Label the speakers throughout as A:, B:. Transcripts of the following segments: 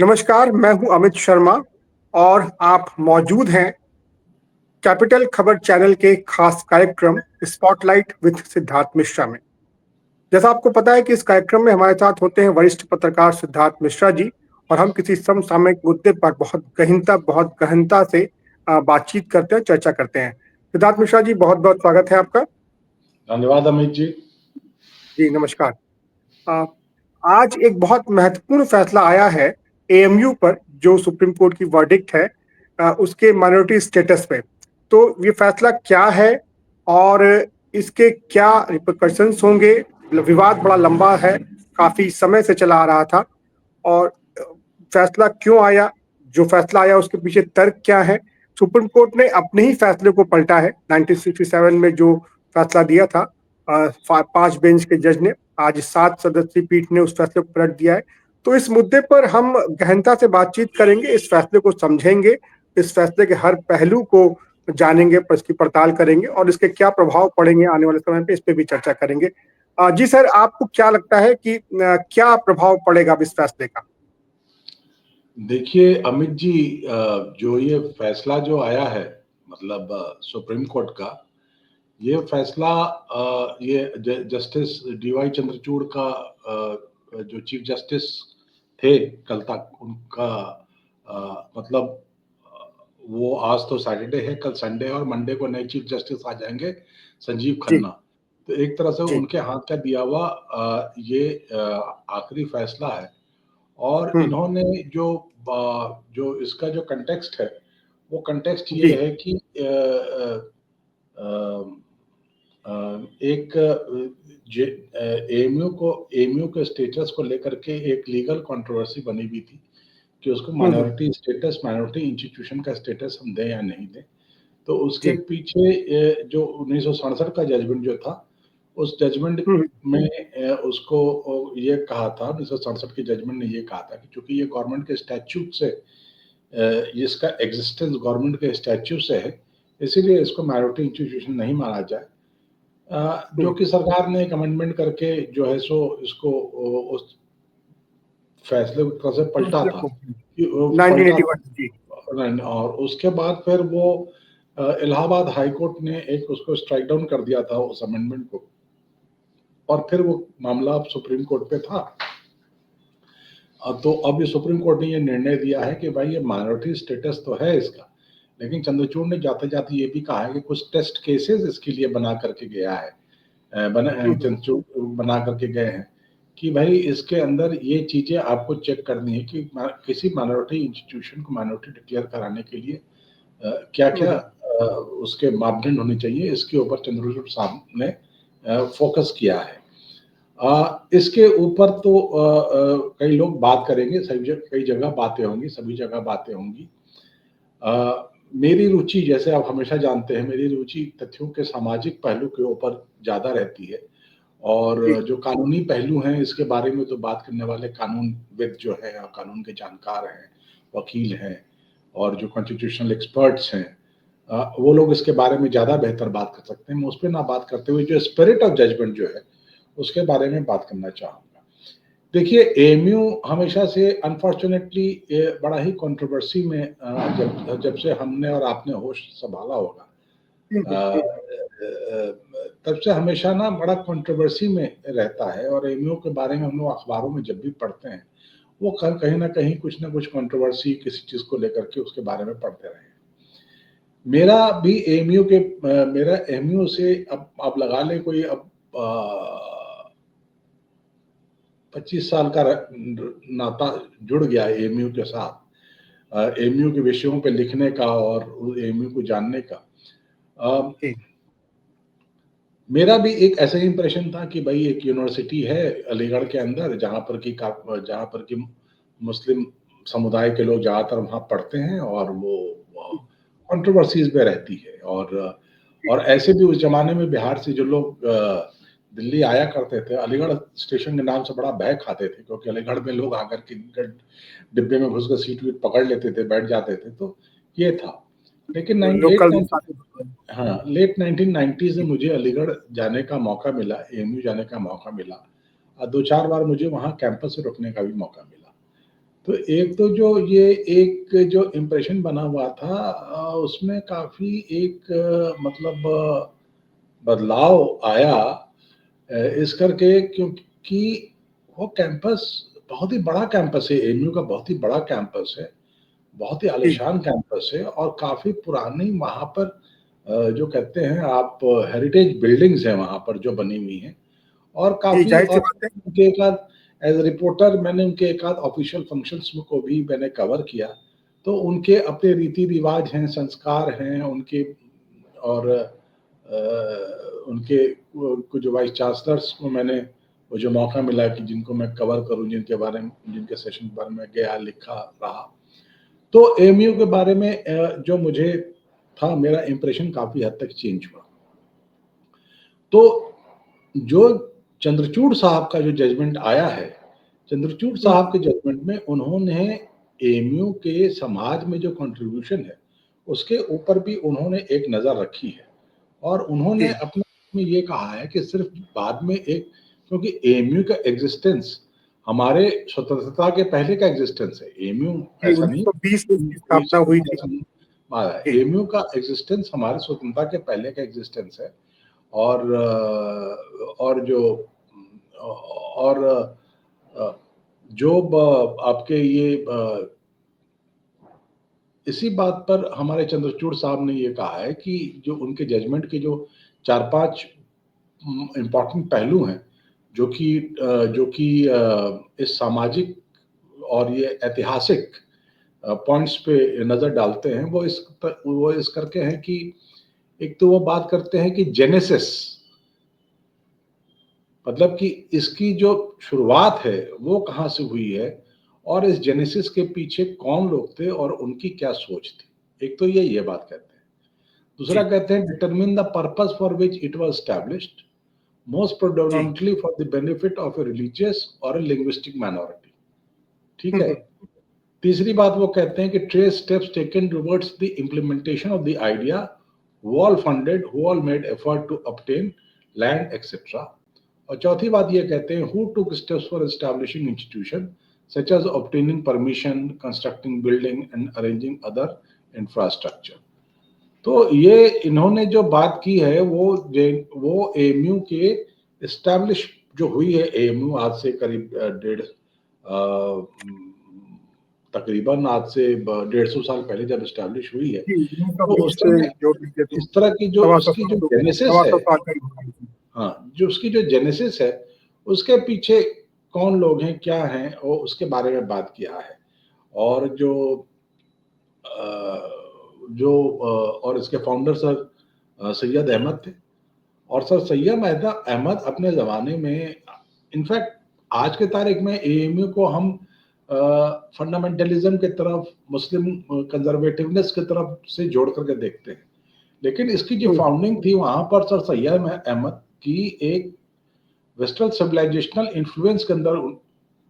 A: नमस्कार, मैं हूँ अमित शर्मा और आप मौजूद हैं कैपिटल खबर चैनल के खास कार्यक्रम स्पॉटलाइट विद सिद्धार्थ मिश्रा में। जैसा आपको पता है कि इस कार्यक्रम में हमारे साथ होते हैं वरिष्ठ पत्रकार सिद्धार्थ मिश्रा जी और हम किसी समसामयिक मुद्दे पर बहुत गहनता से बातचीत करते हैं, चर्चा करते हैं। सिद्धार्थ मिश्रा जी, बहुत-बहुत स्वागत है आपका।
B: धन्यवाद अमित जी।
A: जी, नमस्कार। अ, आज एक बहुत महत्वपूर्ण फैसला आया है एएमयू पर, जो सुप्रीम कोर्ट की वर्डिक्ट है उसके माइनॉरिटी स्टेटस पे। तो ये फैसला क्या है और इसके क्या रिपरकशंस होंगे? विवाद बड़ा लंबा है, काफी समय से चला आ रहा था और फैसला क्यों आया? जो फैसला आया उसके पीछे तर्क क्या है? सुप्रीम कोर्ट ने अपने ही फैसले को पलटा है। 1967 में जो फैसला दिया था 5 बेंच के जज ने, आज 7 सदस्यीय पीठ ने उस फैसले को पलट दिया है। तो इस मुद्दे पर हम गहनता से बातचीत करेंगे, इस फैसले को समझेंगे, इस फैसले के हर पहलू को जानेंगे, पर इसकी पड़ताल करेंगे और इसके क्या प्रभाव पड़ेंगे आने वाले समय पे, इस पे भी चर्चा करेंगे। जी सर, आपको क्या लगता है कि क्या प्रभाव पड़ेगा अब इस फैसले का?
B: देखिए अमित जी, जो ये फैसला जो आया है, मतलब सुप्रीम कोर्ट का ये फैसला, ये जस्टिस डीवाई चंद्रचूड़ का जो चीफ जस्टिस थे कल तक, उनका मतलब वो आज तो सैटरडे है, कल संडे है और मंडे को नए चीफ जस्टिस आ जाएंगे, संजीव खन्ना। तो एक तरह से उनके हाथ का दिया हुआ ये आखिरी फैसला है। और इन्होंने जो इसका जो कंटेक्स्ट है, वो कंटेक्स्ट ये है कि एक एएमयू के स्टेटस को लेकर के एक लीगल कंट्रोवर्सी बनी हुई थी कि उसको माइनॉरिटी इंस्टीट्यूशन का स्टेटस हम दें या नहीं दें। तो उसके पीछे जो 1967 का जजमेंट जो था, उस जजमेंट में उसको ये कहा था, 1967 के जजमेंट ने ये कहा था कि चूंकि ये गवर्नमेंट के स्टैट्यूट से, इसका एग्जिस्टेंस गवर्नमेंट के स्टैट्यूट से है, इसीलिए इसको माइनॉरिटी इंस्टीट्यूशन नहीं माना जाए। जो कि सरकार ने एक अमेंडमेंट करके जो है सो इसको उस फैसले को तरह से पलटा था, 1981 और उसके बाद फिर वो इलाहाबाद हाई कोर्ट ने एक उसको स्ट्राइक डाउन कर दिया था उस अमेंडमेंट को, और फिर वो मामला अब सुप्रीम कोर्ट पे था। तो अब ये सुप्रीम कोर्ट ने ये निर्णय दिया है कि भाई ये माइनॉरिटी स्टेटस तो है इसका, लेकिन चंद्रचूड़ ने जाते जाते ये भी कहा है कि कुछ टेस्ट केसेस इसके लिए बना करके गया है, चंद्रचूड़ बना करके गए हैं कि भाई इसके अंदर ये चीजें आपको चेक करनी है कि किसी माइनॉरिटी इंस्टीट्यूशन को माइनॉरिटी डिक्लेयर कराने के लिए क्या क्या उसके मापदंड होने चाहिए, इसके ऊपर चंद्रचूड़ साहब ने फोकस किया है। इसके ऊपर तो कई लोग बात करेंगे, कई जगह बातें होंगी, सभी जगह बातें होंगी। मेरी रुचि, जैसे आप हमेशा जानते हैं, मेरी रुचि तथ्यों के सामाजिक पहलू के ऊपर ज्यादा रहती है, और जो कानूनी पहलू हैं इसके बारे में तो बात करने वाले कानूनविद जो है, कानून के जानकार हैं, वकील हैं, और जो कॉन्स्टिट्यूशनल एक्सपर्ट्स हैं, वो लोग इसके बारे में ज्यादा बेहतर बात कर सकते हैं। मैं उस पर ना बात करते हुए जो स्पिरिट ऑफ जजमेंट जो है उसके बारे में बात करना चाहूंगा। देखिए, एएमयू हमेशा से अनफॉर्चुनेटली बड़ा ही कंट्रोवर्सी में, जब से हमने और आपने होश संभाला होगा, तब से हमेशा ना बड़ा कंट्रोवर्सी में रहता है। और एएमयू के बारे में हम लोग अखबारों में जब भी पढ़ते हैं, वो कहीं ना कहीं कुछ ना कुछ कंट्रोवर्सी किसी चीज को लेकर के उसके बारे में पढ़ते रहे। मेरा भी मेरा एएमयू से अब लगा ले कोई, अब 25 साल का नाता जुड़ गया है एएमयू के साथ, एएमयू के विषयों पे लिखने का और एएमयू को जानने का। मेरा भी एक ऐसा ही इंप्रेशन था कि भाई एक यूनिवर्सिटी है अलीगढ़ के अंदर, जहाँ पर कि मुस्लिम समुदाय के लोग ज़्यादातर वहाँ पढ़ते हैं, और वो कंट्रोवर्सीज में रहती है। और ऐसे भी उस जमाने में बिहार से जो लोग दिल्ली आया करते थे, अलीगढ़ स्टेशन के नाम से बड़ा भय खाते थे, क्योंकि अलीगढ़ में लोग आकर के डिब्बे में घुसकर सीट वीट पकड़ लेते थे, बैठ जाते थे। तो ये था। लेकिन लेट 1990s में मुझे अलीगढ़ जाने का मौका मिला, एएमयू जाने का मौका मिला, और 2-4 बार मुझे वहाँ कैंपस से रुकने का भी मौका मिला। तो एक तो जो ये एक जो इम्प्रेशन बना हुआ था उसमें काफ़ी एक मतलब बदलाव आया इस करके, क्योंकि वो कैंपस बहुत ही बड़ा कैंपस है, एएमयू का बहुत ही बड़ा कैंपस है, बहुत ही
A: जी
B: आलीशान कैंपस है और काफ़ी पुरानी वहाँ पर जो कहते हैं आप हेरिटेज बिल्डिंग्स हैं वहाँ पर जो बनी हुई हैं और
A: जी,
B: काफ़ी
A: जाहिर सी
B: और
A: बात है।
B: उनके एक आध एज़ अ रिपोर्टर मैंने उनके एक आध ऑफ़िशियल फंक्शंस को भी मैंने कवर किया। तो उनके अपने रीति-रिवाज हैं, संस्कार हैं उनके और उनके वो जो वाइस चांसलर्स को मैंने वो जो मौका मिला कि जिनको मैं कवर करूँ, जिनके बारे में जिनके सेशन के बारे में गया, लिखा रहा। तो एएमयू के बारे में जो मुझे था मेरा इम्प्रेशन काफ़ी हद तक चेंज हुआ। तो जो चंद्रचूड़ साहब का जो जजमेंट आया है, चंद्रचूड़
A: हुँ,
B: साहब के जजमेंट में उन्होंने एएमयू के समाज में जो कंट्रीब्यूशन है, उसके ऊपर भी उन्होंने एक नज़र रखी है और उन्होंने
A: जी,
B: अपने में ये कहा है कि सिर्फ बाद में एक, क्योंकि एएमयू का एग्जिस्टेंस हमारे स्वतंत्रता के पहले का एग्जिस्टेंस है। एएमयू
A: जी,
B: ऐसा नहीं
A: 1920 में
B: कि
A: इसकी
B: कोई
A: स्थापना हुई थी।
B: ऐसा नहीं आया है।
A: जी,
B: एएमयू का एग्जिस्टेंस हमारे स्वतंत्रता के पहले का एग्जिस्टेंस है और और जो और अ, जो आपके ये इसी बात पर हमारे चंद्रचूड़ साहब ने ये कहा है कि जो उनके जजमेंट के जो 4-5 इम्पोर्टेंट पहलू हैं, जो कि इस सामाजिक और ये ऐतिहासिक पॉइंट्स पे नज़र डालते हैं, वो इस करके हैं कि एक तो वो बात करते हैं कि जेनेसिस मतलब कि इसकी जो शुरुआत है वो कहाँ से हुई है और इस जेनेसिस के पीछे कौन लोग थे और उनकी क्या सोच थी। एक तो ये बात कहते हैं। दूसरा
A: जी,
B: कहते हैं determine the purpose for which it was established most
A: जी।
B: Predominantly for the benefit of a religious or a linguistic minority. ठीक
A: हुँ,
B: है।
A: हुँ।
B: तीसरी बात वो कहते हैं कि trace steps taken towards the implementation of the idea, who all funded, who all made effort to obtain land etcetera. और चौथी बात ये कहते हैं who took steps for establishing institution such as obtaining permission, constructing building and arranging other infrastructure. तो ये इन्होंने जो बात की है वो एएमयू के एस्टैब्लिश जो हुई है एएमयू आज से करीब डेढ़ तकरीबन आज से 150 साल पहले जब एस्टैब्लिश हुई है,
A: जी,
B: तो
A: 1920
B: उस
A: से
B: समय
A: जोड़ लीजिए तो
B: इस तरह की जो
A: सवा सौ
B: उसकी जो
A: साल हो गए,
B: जेनेसिस
A: सवा
B: है,
A: सौ साल करीब हो गए।
B: हाँ, जो उसकी जो जेनेसिस है, उसके पीछे कौन लोग हैं, क्या हैं, वो उसके बारे में बात किया है। और और इसके फाउंडर सर सैयद अहमद थे और सर सैयद अहमद अपने ज़माने में इनफैक्ट आज के तारीख में एएमयू को हम फंडामेंटलिज्म की तरफ, मुस्लिम कंजर्वेटिवनेस की तरफ से जोड़ करके देखते हैं। लेकिन इसकी जो
A: हुँ,
B: फाउंडिंग थी वहाँ पर सर सैयद अहमद की एक वेस्टर्न सिविलाइजेशनल इन्फ्लुएंस के अंदर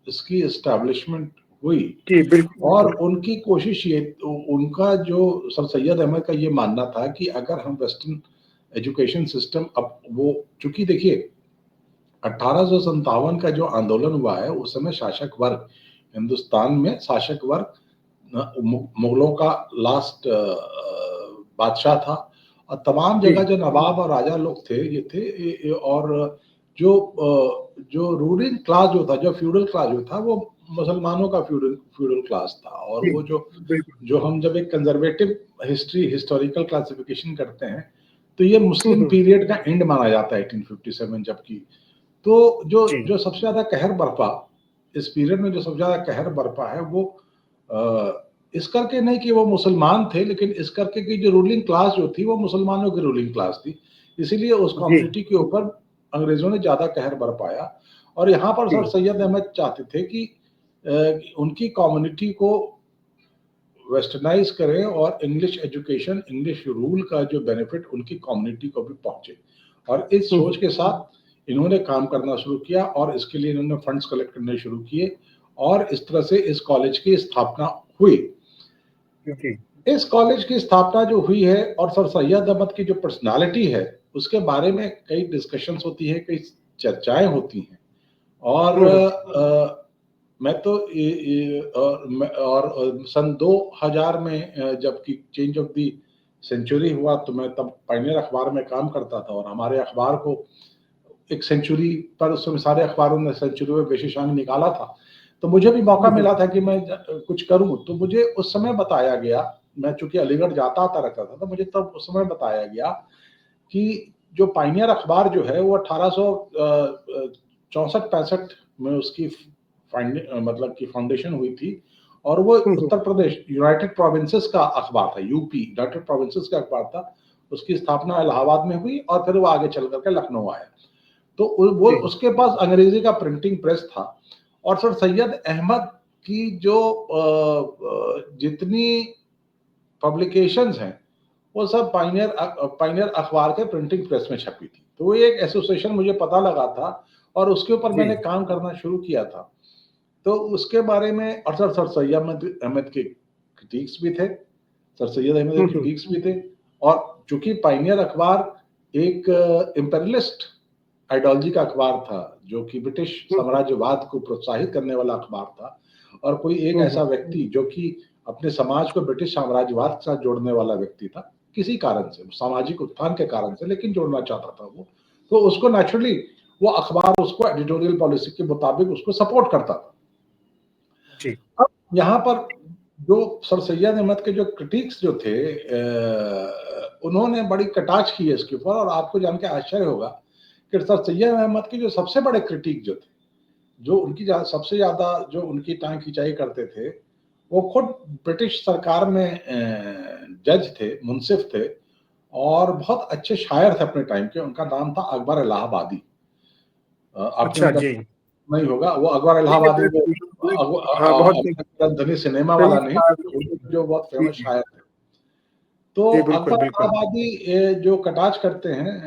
B: इसकी एस्टैब्लिशमेंट हुई
A: जी, बिल्कुल,
B: और
A: बिल्कुल।
B: उनकी कोशिश ये उनका जो सर सैयद अहमद का ये मानना था कि अगर हम वेस्टर्न एजुकेशन सिस्टम अब वो चूंकि देखिए 1857 का जो आंदोलन हुआ है उस समय शासक वर्ग हिंदुस्तान में शासक वर्ग मुगलों का लास्ट बादशाह था और तमाम जगह
A: जी,
B: जो नवाब और राजा लोग थे ये थे और जो रूलिंग क्लास जो था, जो फ्यूडल क्लास जो था वो मुसलमानों का फ्यूडल फ्यूडल क्लास था और
A: जी,
B: वो जो
A: बिल्कुल।
B: जो हम जब एक कंजर्वेटिव हिस्टोरिकल क्लासिफिकेशन करते हैं तो ये
A: हुँ,
B: मुस्लिम
A: हुँ।
B: पीरियड का एंड माना जाता है 1857 जबकि तो जो
A: जी,
B: जो सबसे ज़्यादा कहर बरपा इस पीरियड में जो सबसे ज़्यादा कहर बरपा है वो इस करके नहीं कि वो मुसलमान थे लेकिन इस करके कि जो रूलिंग क्लास जो थी वो मुसलमानों की रूलिंग क्लास थी। इसीलिए उस
A: जी,
B: कम्युनिटी के ऊपर अंग्रेज़ों ने ज़्यादा कहर बरपाया और यहाँ पर सर
A: जी,
B: सैयद अहमद चाहते थे कि उनकी कम्युनिटी को वेस्टर्नाइज करें और इंग्लिश एजुकेशन, इंग्लिश रूल का जो बेनिफिट उनकी कम्युनिटी को भी पहुंचे और इस
A: हुँ,
B: सोच
A: हुँ।
B: के साथ इन्होंने काम करना शुरू किया और इसके लिए इन्होंने फंड्स कलेक्ट करने शुरू किए और इस तरह से इस कॉलेज की स्थापना हुई।
A: जी,
B: इस कॉलेज की स्थापना जो हुई है और सर सैयद अहमद की जो पर्सनालिटी है उसके बारे में कई डिस्कशंस होती है, कई चर्चाएं होती हैं और
A: हुँ, हुँ।
B: मैं तो और सन 2000 में जबकि चेंज ऑफ दी सेंचुरी हुआ, तो मैं तब पायनियर अखबार में काम करता था, और हमारे अखबार को एक सेंचुरी पर, उस समय सारे अखबारों ने सेंचुरी में विशेषांक निकाला था, तो मुझे भी मौका मिला था कि मैं कुछ करूं। तो मुझे उस समय बताया गया, मैं चूंकि अलीगढ़ जाता आता रहता था, तो मुझे तब उस समय बताया गया कि जो पायनियर अखबार जो है वो 1864-65 में उसकी मतलब की फाउंडेशन हुई थी, और वो उत्तर प्रदेश यूनाइटेड प्रोविंसेस का अखबार था, यूपी यूनाइटेड प्रोविंसेस का अखबार था। उसकी स्थापना इलाहाबाद में हुई और फिर वो आगे चल करके लखनऊ आया। तो वो उसके पास अंग्रेजी का प्रिंटिंग प्रेस था, और सर सैयद अहमद की जो जितनी पब्लिकेशंस हैं वो सब पायनियर अखबार के प्रिंटिंग प्रेस में छपी थी। तो वो एक एसोसिएशन मुझे पता लगा था, और उसके ऊपर मैंने काम करना शुरू किया था। तो उसके बारे में, और सर सैयद अहमद के क्रिटिक्स भी थे, सर सैयद अहमद के क्रिटिक्स भी थे। और चूंकि पायनियर अखबार एक इम्पेरियलिस्ट आइडियोलॉजी का अखबार था, जो कि ब्रिटिश साम्राज्यवाद को प्रोत्साहित करने वाला अखबार था, और कोई एक ऐसा व्यक्ति जो कि अपने समाज को ब्रिटिश साम्राज्यवाद के साथ जोड़ने वाला व्यक्ति था, किसी कारण से, सामाजिक उत्थान के कारण से, लेकिन जोड़ना चाहता था वो, तो उसको नेचुरली वो अखबार उसको एडिटोरियल पॉलिसी के मुताबिक उसको सपोर्ट करता था। अब यहाँ पर जो सर सैयद अहमद के जो क्रिटिक्स जो थे, उन्होंने बड़ी कटाक्ष की है इसके ऊपर, और आपको जान के आश्चर्य होगा कि सर सैयद अहमद के जो सबसे बड़े क्रिटिक जो थे, जो उनकी सबसे ज्यादा जो उनकी टांग खिंचाई करते थे, वो खुद ब्रिटिश सरकार में जज थे, मुंसिफ थे, और बहुत अच्छे शायर थे अपने टाइम के। उनका नाम था अकबर इलाहाबादी। आपने उनका नहीं होगा, वो अकबर इलाहाबादी धनी सिनेमा वाला नहीं, जो बहुत फेमस शायर थे। तो अकबर इलाहाबादी जो कटाक्ष करते हैं,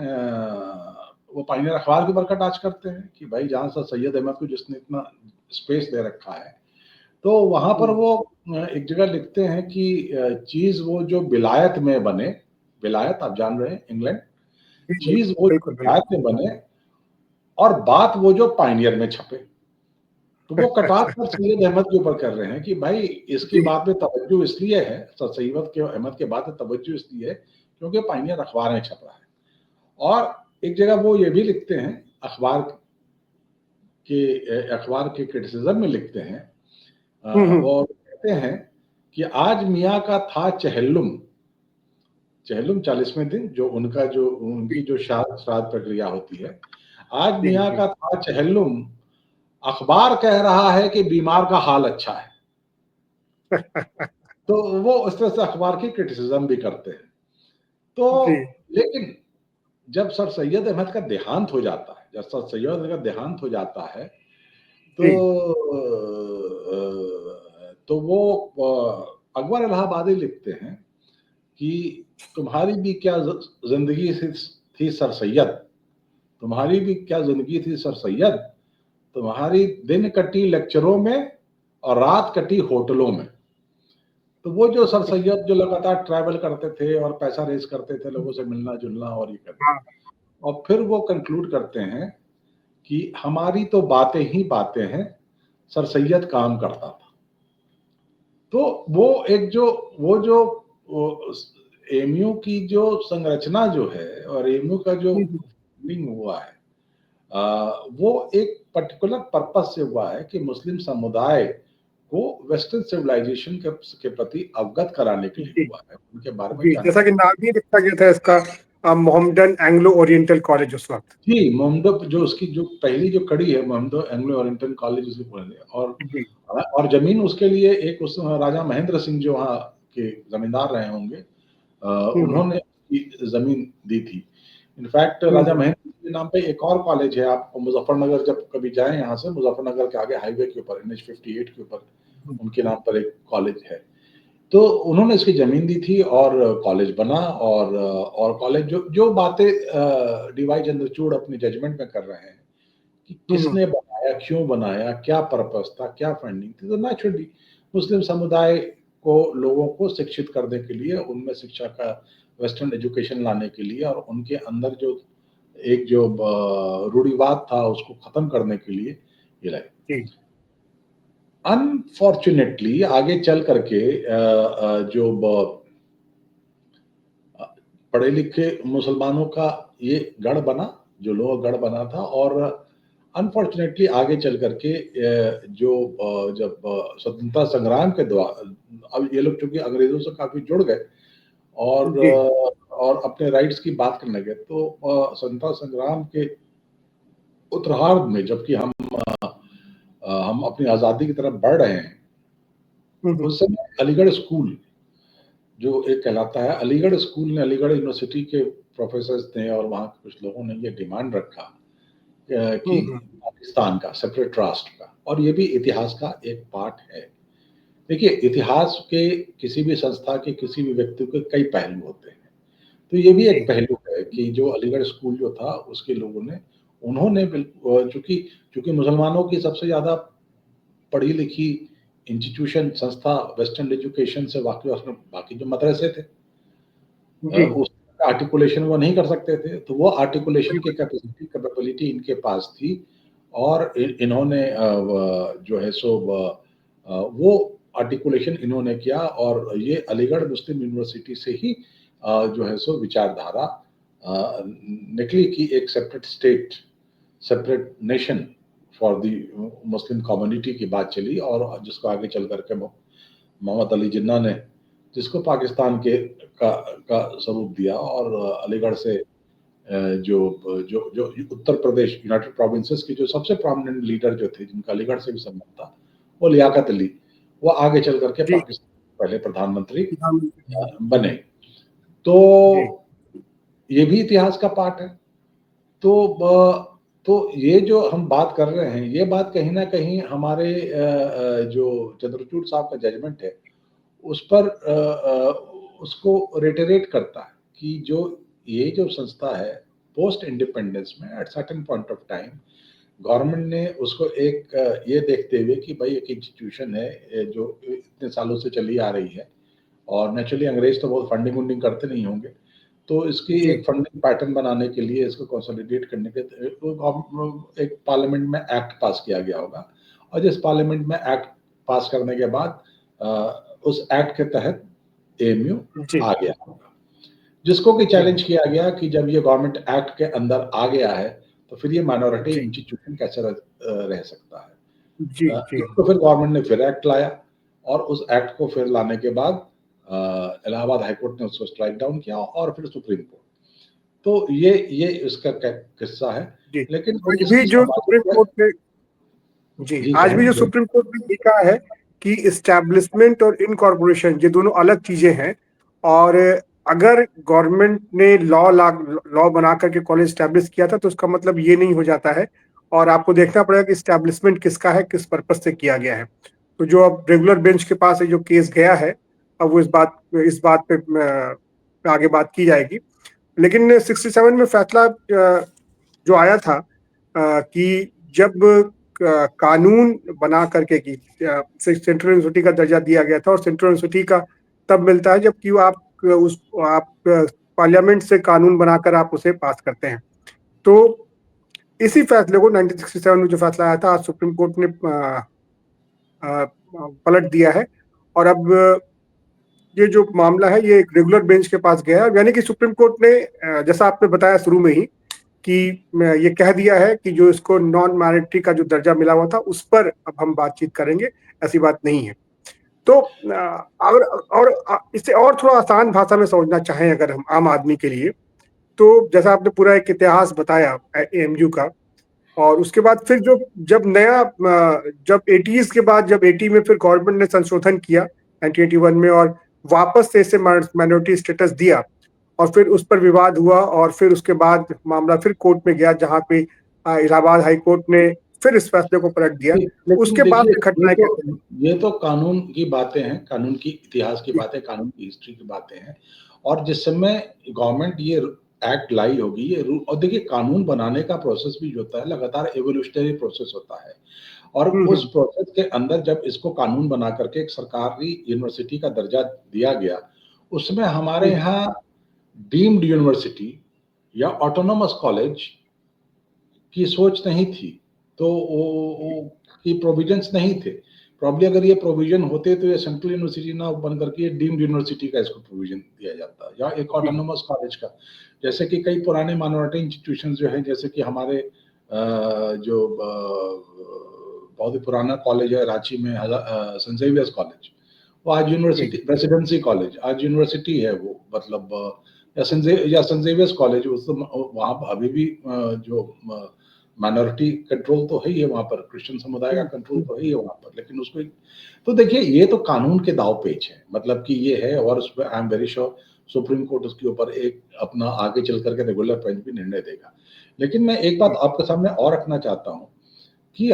B: वो पायनियर अखबार के ऊपर कटाक्ष करते हैं कि भाई जहां से सैयद अहमद को जिसने इतना स्पेस दे रखा है, तो वहां पर वो एक जगह लिखते हैं कि चीज वो जो विलायत में बने, विलायत आप जान रहे हैं इंग्लैंड, चीज वो विलायत में बने और बात वो जो पायनियर में छपे। तो वो कटाक्ष सर सैयद अहमद के ऊपर कर रहे हैं कि भाई इसकी बात में तवज्जो इसलिए है, सर सैयद अहमद के बात में तवज्जो इसलिए है क्योंकि पायनियर अखबार में छप रहा है। और एक जगह वो ये भी लिखते हैं, अखबार के क्रिटिसिज्म में लिखते हैं, वो कहते हैं कि आज मियाँ का था चहल्लुम 40वें दिन, जो उनकी जो श्राद्ध प्रक्रिया होती है, आज मियाँ का था चहल्लुम, अखबार कह रहा है कि बीमार का हाल अच्छा है। तो वो उस तरह से अखबार की क्रिटिसिज्म भी करते हैं। तो लेकिन जब सर सैयद अहमद का देहांत हो जाता है, तो वो अकबर इलाहाबादी लिखते हैं कि तुम्हारी भी क्या जिंदगी थी सर सैयद, तुम्हारी भी क्या जिंदगी थी सर सैयद, तुम्हारी दिन कटी लेक्चरों में और रात कटी होटलों में। तो वो जो सर सैयद जो लगातार ट्रैवल करते थे और पैसा रेज करते थे, लोगों से मिलना जुलना और ये करना, और फिर वो कंक्लूड करते हैं कि हमारी तो बातें ही बातें हैं, सर सैयद काम करता था। तो वो जो एमयू की जो संरचना जो है और एमयू का जो बिल्डिंग हुआ है, वो एक पर्टिकुलर पर्पस से हुआ है कि मुस्लिम समुदाय को वेस्टर्न सिविलाइजेशन के प्रति अवगत कराने के लिए हुआ है, उनके बारे में जानने।
A: जैसा कि नाम ही लिखा गया था इसका, मोहम्मदन एंग्लो ओरिएंटल कॉलेज उस वक्त।
B: जी, मोहम्मद जो उसकी जो पहली जो कड़ी है, मोहम्मद एंग्लो ओरिएंटल कॉलेज उसे बोलते हैं। और जमीन उसके लिए एक उस राजा महेंद्र सिंह जो वहाँ के जमींदार रहे होंगे, उन्होंने जमीन दी थी। इनफैक्ट राजा महेंद्र सिंह के नाम पे एक और कॉलेज है, आप मुजफ्फरनगर जब कभी जाएं यहाँ से, मुजफ्फरनगर के आगे हाईवे के ऊपर NH 58 के ऊपर उनके नाम पर एक कॉलेज है। तो उन्होंने इसकी जमीन दी थी और कॉलेज बना। और कॉलेज जो बातें DY चंद्रचूड़ अपने जजमेंट में कर रहे हैं कि किसने बनाया, क्यों बनाया, क्या पर्पस था, क्या फंडिंग थी, तो नेचुरली मुस्लिम समुदाय को, लोगों को शिक्षित करने के लिए, उनमें शिक्षा का वेस्टर्न एजुकेशन लाने के लिए, और उनके अंदर जो रूढ़िवाद था उसको खत्म करने के लिए ये लाए। अनफॉर्चुनेटली आगे चल करके जो पढ़े लिखे मुसलमानों का ये गढ़ बना, जो लोहा गढ़ बना था, और अनफॉर्चुनेटली आगे चल करके जब स्वतंत्रता संग्राम के दौरान, अब ये लोग चूंकि अंग्रेजों से काफी जुड़ गए
A: जी
B: और अपने राइट्स की बात करने लगे, तो स्वतंत्रता संग्राम के उत्तरार्ध में, जबकि हम अपनी आजादी की तरफ बढ़ रहे हैं, उस समय अलीगढ़ स्कूल जो एक कहलाता है, अलीगढ़ स्कूल ने, अलीगढ़ यूनिवर्सिटी के प्रोफेसर्स ने और वहाँ के कुछ लोगों ने ये डिमांड रखा कि पाकिस्तान का सेपरेट राष्ट्र का, और ये भी इतिहास का एक पार्ट है। देखिए, इतिहास के किसी भी संस्था के, किसी भी व्यक्ति के कई पहलू होते हैं, तो ये भी एक पहलू है कि जो अलीगढ़ स्कूल जो था उसके लोगों ने, उन्होंने चूंकि मुसलमानों की सबसे ज्यादा पढ़ी लिखी इंस्टीट्यूशन, संस्था वेस्टर्न एजुकेशन से बाकी जो मदरसे थे, उस आर्टिकुलेशन वो नहीं कर सकते थे, तो वो आर्टिकुलेशन की कैपेबिलिटी इनके पास थी, और इन्होंने जो है सो वो आर्टिकुलेशन इन्होंने किया, और ये अलीगढ़ मुस्लिम यूनिवर्सिटी से ही जो है सो विचारधारा निकली कि एक separate state, separate nation for the Muslim community की बात चली, और जिसको आगे चल करके मोहम्मद अली जिन्ना ने, जिसको पाकिस्तान का स्वरूप दिया, और अलीगढ़ से जो जो जो उत्तर प्रदेश यूनाइटेड प्रोविंसेस की जो सबसे प्रोमिनेंट लीडर जो थे, जिनका अलीगढ़ से भी संबंध था, वो लियाकत अली, वो आगे चल करके पाकिस्तान के पहले प्रधानमंत्री बने। तो ये भी इतिहास का पार्ट है। तो ये जो हम बात कर रहे हैं, ये बात कहीं ना कहीं हमारे जो चंद्रचूड़ साहब का जजमेंट है उस पर उसको रेटरेट करता है कि ये जो संस्था है, पोस्ट इंडिपेंडेंस में at certain point of time government ने उसको एक ये देखते हुए कि भाई एक इंस्टीट्यूशन है जो इतने सालों से चली आ रही है, और नेचुरली अंग्रेज तो बहुत फंडिंग वंडिंग करते नहीं होंगे, तो इसकी एक फंडिंग पैटर्न बनाने के लिए, इसको कंसोलिडेट करने के एक पार्लियामेंट में एक्ट पास किया गया होगा, और जिस पार्लियामेंट में एक्ट पास करने के बाद उस एक्ट के तहत एएमयू आ गया होगा, जिसको कि चैलेंज किया गया कि जब ये गवर्नमेंट एक्ट के अंदर आ गया है तो फिर ये माइनॉरिटी इंस्टीट्यूशन कैसे रह सकता है। तो फिर गवर्नमेंट ने फिर एक्ट लाया, और उस एक्ट को फिर लाने के बाद इलाहाबाद हाईकोर्ट ने उसको स्ट्राइक डाउन किया, और फिर सुप्रीम कोर्ट। तो ये इसका किस्सा है। लेकिन
A: आज भी जो सुप्रीम कोर्ट ने आज भी जो सुप्रीम कोर्ट ने लिखा है कि इस्टेब्लिशमेंट और इनकॉर्पोरेशन ये दोनों अलग चीजें हैं, और अगर गवर्नमेंट ने लॉ बना करके कॉलेज स्टैब्लिश किया था तो उसका मतलब ये नहीं हो जाता है, और आपको देखना पड़ेगा कि इस्टेब्लिशमेंट किसका है, किस पर्पज से किया गया है। तो जो अब रेगुलर बेंच के पास जो केस गया है, अब वो इस बात पे आगे बात की जाएगी। लेकिन 67 में फैसला जो आया था कि जब कानून बना करके कि सेंट्रल यूनिवर्सिटी का दर्जा दिया गया था, और सेंट्रल यूनिवर्सिटी का तब मिलता है जबकि आप पार्लियामेंट से कानून बनाकर आप उसे पास करते हैं। तो इसी फैसले को 1967 में जो फैसला आया था, आज सुप्रीम कोर्ट ने पलट दिया है, और अब ये जो मामला है ये रेगुलर बेंच के पास गया है, यानी कि सुप्रीम कोर्ट ने जैसा आपने बताया शुरू में ही कि ये कह दिया है कि जो इसको नॉन माइनॉरिटी का जो दर्जा मिला हुआ था उस पर अब हम बातचीत करेंगे, ऐसी बात नहीं है। तो और इसे और थोड़ा आसान भाषा में समझना चाहें अगर हम आम आदमी के लिए, तो जैसा आपने पूरा एक इतिहास बताया एएमयू का, और उसके बाद फिर जब 80s के बाद, जब 80 में फिर गवर्नमेंट ने संशोधन किया 1981 में, और वापस से इसे माइनॉरिटी स्टेटस दिया, और फिर उस पर विवाद हुआ, और फिर उसके बाद मामला फिर कोर्ट में गया, जहां पे इलाहाबाद हाई कोर्ट ने फिर इस फैसले को पलट दिया। उसके बाद घटनाएं
B: ये तो कानून की बातें हैं, कानून की इतिहास की बातें, कानून की हिस्ट्री की बातें हैं, और जिस समय गवर्नमेंट ये एक्ट लाई होगी, ये रूल, और देखिए कानून बनाने का प्रोसेस भी जो होता है लगातार एवोल्यूशनरी प्रोसेस होता है, और उस प्रोसेस के अंदर जब इसको कानून बना करके एक सरकारी यूनिवर्सिटी का दर्जा दिया गया, उसमें हमारे यहाँ डीम्ड यूनिवर्सिटी या ऑटोनोमस कॉलेज की सोच नहीं थी। तो वो की प्रोविजंस नहीं थे। प्रॉब्ली अगर ये प्रोविजन होते तो ये सेंट्रल यूनिवर्सिटी ना बन करके ये डीम्ड यूनिवर्सिटी का इसको प्रोविजन दिया जाता, या एक ऑटोनोमस कॉलेज का। जैसे कि कई पुराने माइनॉरिटी इंस्टीट्यूशंस जो हैं, जैसे कि हमारे जो बहुत ही पुराना कॉलेज है रांची में, सेंट जेवियर्स कॉलेज, वो आज
A: जी
B: यूनिवर्सिटी, प्रेसिडेंसी कॉलेज आज यूनिवर्सिटी है वो, मतलब या सेंट जेवियर्स कॉलेज, वहाँ अभी भी जो माइनॉरिटी कंट्रोल तो है ही है वहाँ पर, क्रिश्चियन समुदाय का कंट्रोल तो है ही है वहाँ पर, लेकिन उसको तो देखिए ये तो कानून के दाव पेच है, मतलब कि ये है, और उसमें I am very sure supreme court उसके ऊपर एक अपना आगे चल करके रेगुलर बेंच भी निर्णय देगा। लेकिन मैं एक बात आपके सामने और रखना चाहता हूँ कि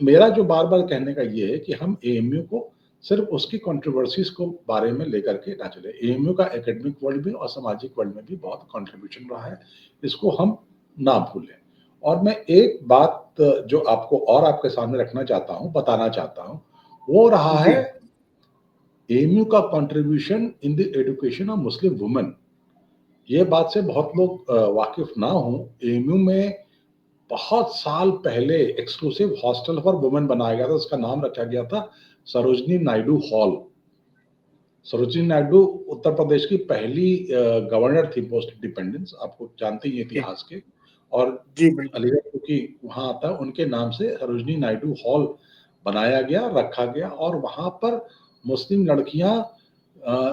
B: मेरा जो बार बार कहने का ये है कि हम एएमयू को सिर्फ उसकी कंट्रोवर्सीज को बारे में लेकर के ना चले। एएमयू का एकेडमिक वर्ल्ड में और सामाजिक वर्ल्ड में भी बहुत कंट्रीब्यूशन रहा है, इसको हम ना भूलें। और मैं एक बात जो आपको और आपके सामने रखना चाहता हूँ, बताना चाहता हूँ, वो रहा
A: जी
B: है एएमयू का contribution in the education of Muslim women. ये बात से बहुत लोग वाकिफ ना हो, एएमयू में बहुत साल पहले एक्सक्लूसिव हॉस्टल फॉर वुमेन बनाया गया था, उसका नाम रखा गया था सरोजनी नायडू हॉल। सरोजनी नायडू उत्तर प्रदेश की पहली गवर्नर थी पोस्ट इंडिपेंडेंस, आपको जानते ही हैं
A: जी
B: इतिहास के। और
A: जी बिल्कुल।
B: अलीगढ़ क्योंकि वहाँ आता है, उनके नाम से सरोजनी नायडू हॉल बनाया गया, रखा गया, और वहाँ पर मुस्लिम लड़कियाँ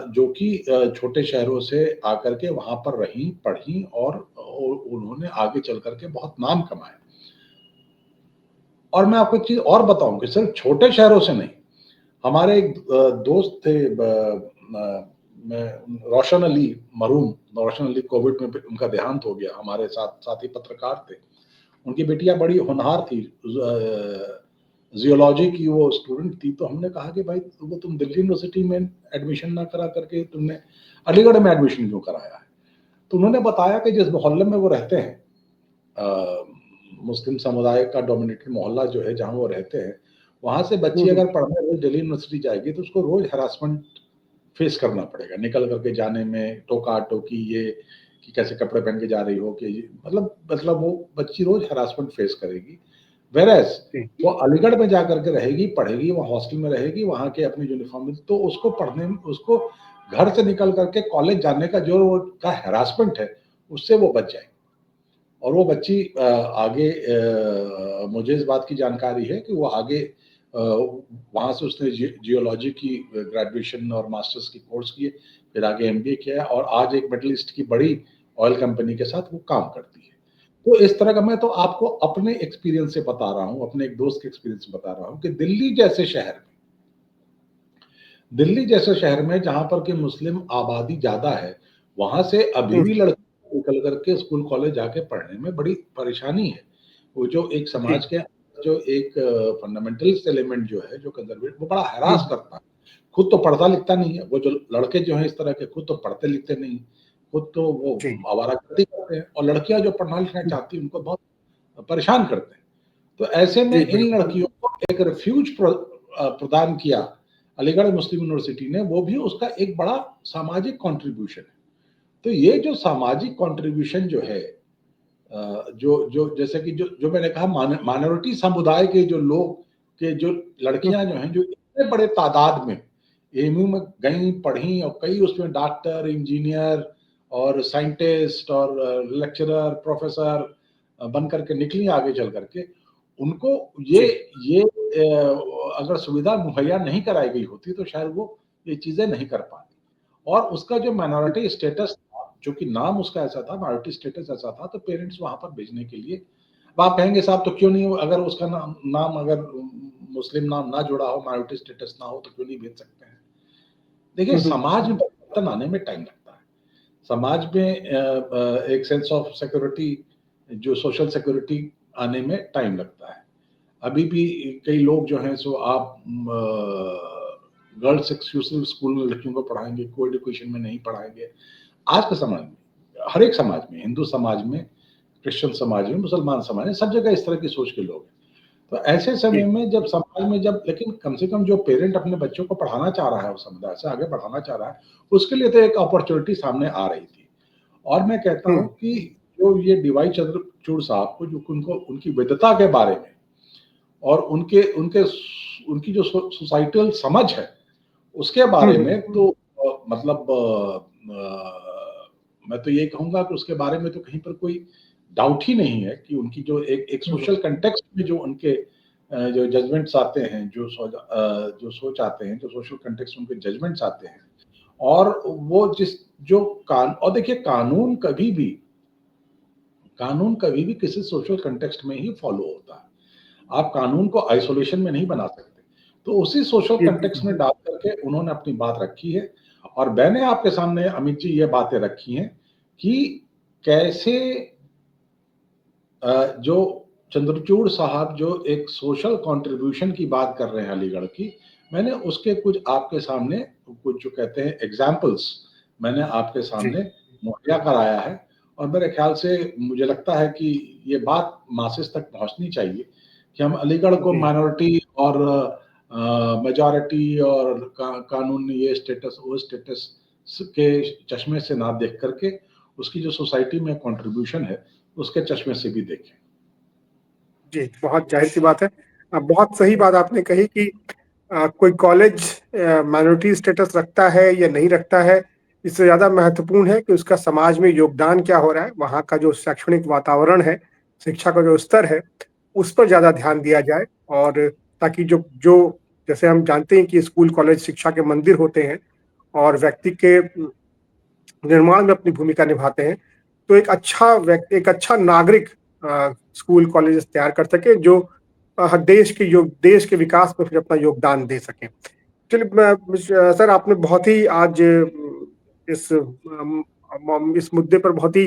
B: जो कि छोटे शहरों से आकर के वहाँ पर रहीं, पढ़ी, और उन्होंने आगे चल करके बहुत नाम कमाया। और मैं आपको एक चीज़ और बताऊँ कि सिर्फ छोटे शहरों से नहीं, हमारे एक दोस्त थे, रोशन अली मरूम, रोशन अली, कोविड में उनका देहांत हो गया, हमारे साथ साथी पत्रकार थे। उनकी बेटियां बड़ी होनहार थी, जियोलॉजी की वो स्टूडेंट थी। तो हमने कहा कि भाई वो तुम दिल्ली यूनिवर्सिटी में एडमिशन ना करा करके तुमने अलीगढ़ में एडमिशन क्यों कराया है? तो उन्होंने बताया कि जिस मोहल्ले में वो रहते हैं, मुस्लिम समुदाय का डोमिनेटेड मोहल्ला जो है जहाँ वो रहते हैं, वहाँ से बच्ची
A: हम्म,
B: अगर पढ़ने रोज दिल्ली यूनिवर्सिटी जाएगी तो उसको रोज हरासमेंट फेस करना पड़ेगा, निकल करके जाने में टोका टोकी, ये कि कैसे कपड़े पहन के जा रही हो, कि मतलब वो बच्ची रोज हरासमेंट फेस करेगी। वेरएज
A: जी
B: वो अलीगढ़ में जाकर के रहेगी, पढ़ेगी, वहाँ हॉस्टल में रहेगी, वहाँ के अपनी यूनिफॉर्म में, तो उसको पढ़ने में, उसको घर से निकल करके कॉलेज जाने का जो का हरासमेंट है, उससे वो बच जाएगी। और वो बच्ची आगे, मुझे इस बात की जानकारी है कि वो आगे वहाँ से उसने जियोलॉजी की ग्रेजुएशन और मास्टर्स की कोर्स किए, फिर आगे एमबीए किया है, और आज एक मिडिल ईस्ट की बड़ी ऑयल कंपनी के साथ वो काम करती है। तो इस तरह का, मैं तो आपको अपने एक्सपीरियंस से बता रहा हूँ, अपने एक दोस्त के एक्सपीरियंस से बता रहा हूँ कि दिल्ली जैसे शहर में जहाँ पर कि मुस्लिम आबादी ज्यादा है, वहां से अभी
A: हम्म,
B: भी लड़के निकल करके स्कूल कॉलेज जाके पढ़ने में बड़ी परेशानी है। वो जो एक
A: जी
B: समाज के जो एक फंडामेंटल एलिमेंट जो है, जो कंजर्वेटिव, वो बड़ा हैरास
A: हम्म,
B: करता है। खुद तो पढ़ता लिखता नहीं है वो, जो लड़के जो है इस तरह के, खुद तो पढ़ते लिखते नहीं, खुद तो वो
A: जी
B: आवारागर्दी करते हैं, और लड़कियां जो पढ़ना लिखना
A: हम्म,
B: चाहती हैं उनको बहुत परेशान करते हैं। तो ऐसे में
A: जी
B: इन
A: बिल्कुल।
B: लड़कियों को एक रिफ्यूज प्रदान किया अलीगढ़ मुस्लिम यूनिवर्सिटी ने, वो भी उसका एक बड़ा सामाजिक कंट्रीब्यूशन है। तो ये जो सामाजिक कंट्रीब्यूशन जो है, जो जो जैसे कि जो जो मैंने कहा, माइनॉरिटी समुदाय के जो लोग, के जो
A: हम्म,
B: लड़कियां जो हैं, जो इतने बड़े तादाद में एएमयू में गई, पढ़ी, और कई उसमें डॉक्टर, इंजीनियर और साइंटिस्ट और लेक्चरर, प्रोफेसर बन करके निकली आगे चल करके, उनको ये
A: जी
B: ये अगर सुविधा मुहैया नहीं कराई गई होती तो शायद वो ये चीजें नहीं कर पाती। और उसका जो माइनॉरिटी स्टेटस था, जो कि नाम उसका ऐसा था, माइनॉरिटी स्टेटस ऐसा था, तो पेरेंट्स वहां पर भेजने के लिए, अब आप कहेंगे साहब तो क्यों नहीं, अगर उसका नाम अगर मुस्लिम नाम ना जुड़ा हो, माइनॉरिटी स्टेटस ना हो, तो क्यों नहीं भेज सकते हैं? देखिए,
A: हम्म,
B: समाज में परिवर्तन आने में टाइम लगता है। समाज में एक सेंस ऑफ सिक्योरिटी, जो सोशल सिक्योरिटी आने में टाइम लगता है। अभी भी कई लोग जो हैं, सो आप गर्ल्स एक्सक्लूसिव स्कूल में लड़कियों को पढ़ाएंगे, को एजुकेशन में नहीं पढ़ाएंगे। आज के समाज में, हर एक समाज में, हिंदू समाज में, क्रिश्चियन समाज में, मुसलमान समाज में, सब जगह इस तरह की सोच के लोग हैं। तो ऐसे समय
A: जी
B: में जब समाज में, जब लेकिन कम से कम जो पेरेंट अपने बच्चों को पढ़ाना चाह रहा है, उस समुदाय से आगे बढ़ाना चाह रहा है, उसके लिए तो एक अपॉर्चुनिटी सामने आ रही थी। और मैं कहता हूँ
A: हम्म,
B: कि जो ये डीवाई चंद्रचूड़ साहब को, जो उनको उनकी विद्वता के बारे में और उनके उनके उनकी जो सोसाइटल समझ है उसके बारे में तो मतलब मैं तो ये कहूंगा कि उसके बारे में तो कहीं पर कोई डाउट ही नहीं है कि उनकी जो एक सोशल कंटेक्स्ट में जो उनके जो जजमेंट्स आते हैं, जो सोच आते हैं, जो सोशल कंटेक्स्ट उनके जजमेंट्स आते हैं, और वो और देखिए कानून कभी भी किसी सोशल कंटेक्स्ट में ही फॉलो होता है। आप कानून को आइसोलेशन में नहीं बना सकते। तो उसी सोशल कंटेक्स्ट में डाल करके उन्होंने अपनी बात रखी है, और मैंने आपके सामने अमित जी ये बातें रखी हैं कि कैसे जो चंद्रचूड़ साहब जो एक सोशल कंट्रीब्यूशन की बात कर रहे हैं अलीगढ़ की, मैंने उसके कुछ आपके सामने कुछ जो कहते हैं एग्जाम्पल्स मैंने आपके सामने मुहैया कराया है। और मेरे ख्याल से मुझे लगता है कि ये बात मासेस तक पहुंचनी चाहिए कि हम अलीगढ़ को माइनॉरिटी और मेजॉरिटी और कानून ये स्टेटस वो स्टेटस के चश्मे से ना देख करके उसकी जो सोसाइटी में कंट्रीब्यूशन है उसके चश्मे से भी देखें।
A: जी, बहुत जाहिर सी बात है। बहुत सही बात आपने कही कि कोई कॉलेज माइनॉरिटी स्टेटस रखता है या नहीं रखता है, इससे ज़्यादा महत्वपूर्ण है कि उसका समाज में योगदान क्या हो रहा है, वहाँ का जो शैक्षणिक वातावरण है, शिक्षा का जो स्तर है, उस पर ज़्यादा ध्यान दिया जाए। और ताकि जो जो जैसे हम जानते हैं कि स्कूल कॉलेज शिक्षा के मंदिर होते हैं और व्यक्ति के निर्माण में अपनी भूमिका निभाते हैं, तो एक अच्छा नागरिक स्कूल कॉलेज तैयार कर सके जो देश के विकास में फिर अपना योगदान दे सके। चलिए सर, आपने बहुत ही आज इस इस मुद्दे पर बहुत ही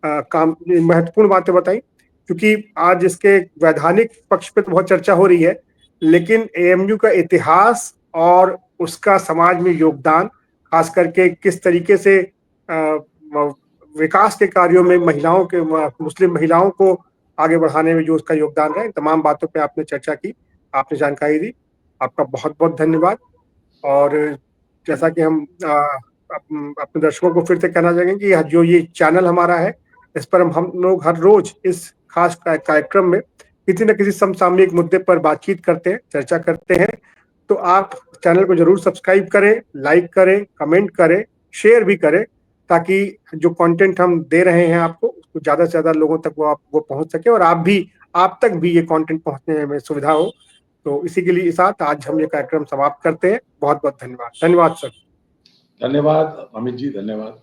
A: काम महत्वपूर्ण बातें बताई, क्योंकि आज इसके वैधानिक पक्ष पे तो बहुत चर्चा हो रही है, लेकिन एएमयू का इतिहास और उसका समाज में योगदान, खास करके किस तरीके से विकास के कार्यों में मुस्लिम महिलाओं को आगे बढ़ाने में जो उसका योगदान है, तमाम बातों पे आपने चर्चा की, आपने जानकारी दी। आपका बहुत बहुत धन्यवाद। और जैसा कि हम अपने दर्शकों को फिर से कहना चाहेंगे कि जो ये चैनल हमारा है, इस पर हम लोग हर रोज इस खास कार्यक्रम में किसी न किसी समसामयिक मुद्दे पर बातचीत करते हैं, चर्चा करते हैं। तो आप चैनल को जरूर सब्सक्राइब करें, लाइक करें, कमेंट करें, शेयर भी करें, ताकि जो कंटेंट हम दे रहे हैं आपको ज्यादा से ज्यादा लोगों तक वो पहुंच सके, और आप तक भी ये कंटेंट पहुंचने में सुविधा हो। तो इसी के लिए साथ आज हम ये कार्यक्रम समाप्त करते हैं। बहुत बहुत धन्यवाद। धन्यवाद सर।
B: धन्यवाद अमित जी, धन्यवाद।